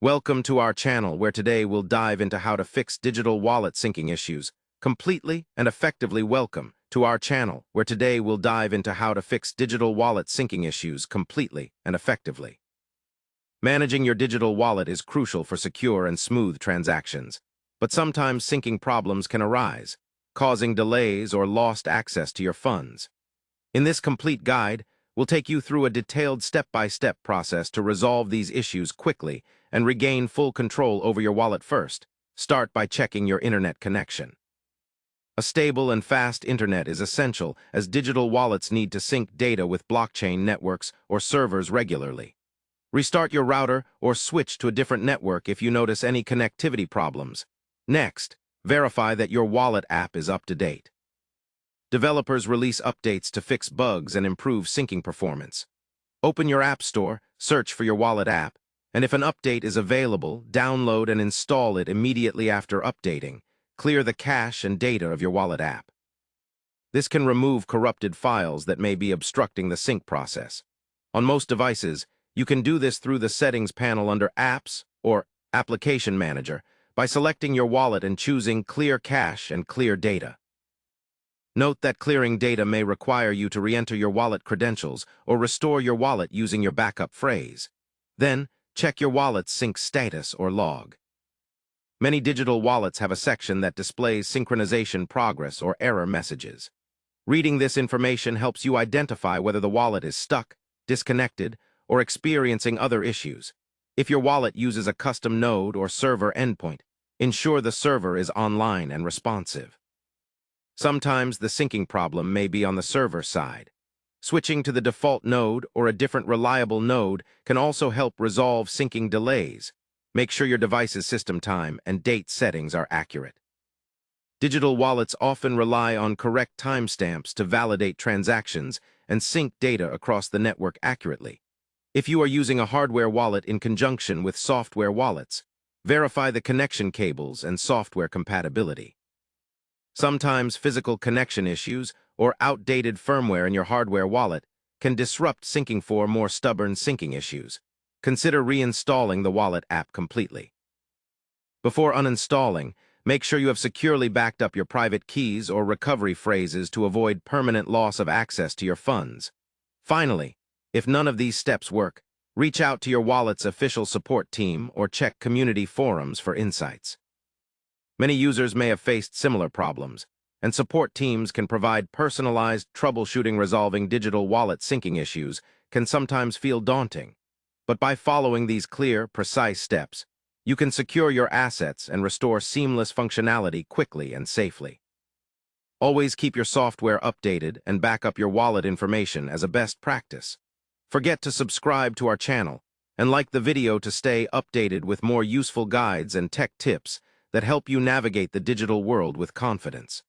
Welcome to our channel, where today we'll dive into how to fix digital wallet syncing issues completely and effectively. Welcome to our channel, where today we'll dive into how to fix digital wallet syncing issues completely and effectively. Managing your digital wallet is crucial for secure and smooth transactions, but sometimes syncing problems can arise, causing delays or lost access to your funds. In this complete guide, we'll take you through a detailed step-by-step process to resolve these issues quickly and regain full control over your wallet. First, start by checking your internet connection. A stable and fast internet is essential, as digital wallets need to sync data with blockchain networks or servers regularly. Restart your router or switch to a different network if you notice any connectivity problems. Next, verify that your wallet app is up to date. Developers release updates to fix bugs and improve syncing performance. Open your App Store, search for your wallet app, and if an update is available, download and install it immediately after updating. Clear the cache and data of your wallet app. This can remove corrupted files that may be obstructing the sync process. On most devices, you can do this through the Settings panel under Apps or Application Manager by selecting your wallet and choosing Clear Cache and Clear Data. Note that clearing data may require you to re-enter your wallet credentials or restore your wallet using your backup phrase. Then, check your wallet's sync status or log. Many digital wallets have a section that displays synchronization progress or error messages. Reading this information helps you identify whether the wallet is stuck, disconnected, or experiencing other issues. If your wallet uses a custom node or server endpoint, ensure the server is online and responsive. Sometimes the syncing problem may be on the server side. Switching to the default node or a different reliable node can also help resolve syncing delays. Make sure your device's system time and date settings are accurate. Digital wallets often rely on correct timestamps to validate transactions and sync data across the network accurately. If you are using a hardware wallet in conjunction with software wallets, verify the connection cables and software compatibility. Sometimes physical connection issues or outdated firmware in your hardware wallet can disrupt syncing. For more stubborn syncing issues, consider reinstalling the wallet app completely. Before uninstalling, make sure you have securely backed up your private keys or recovery phrases to avoid permanent loss of access to your funds. Finally, if none of these steps work, reach out to your wallet's official support team or check community forums for insights. Many users may have faced similar problems, and support teams can provide personalized troubleshooting. Resolving digital wallet syncing issues can sometimes feel daunting, but by following these clear, precise steps, you can secure your assets and restore seamless functionality quickly and safely. Always keep your software updated and back up your wallet information as a best practice. Forget to subscribe to our channel and like the video to stay updated with more useful guides and tech tips that help you navigate the digital world with confidence.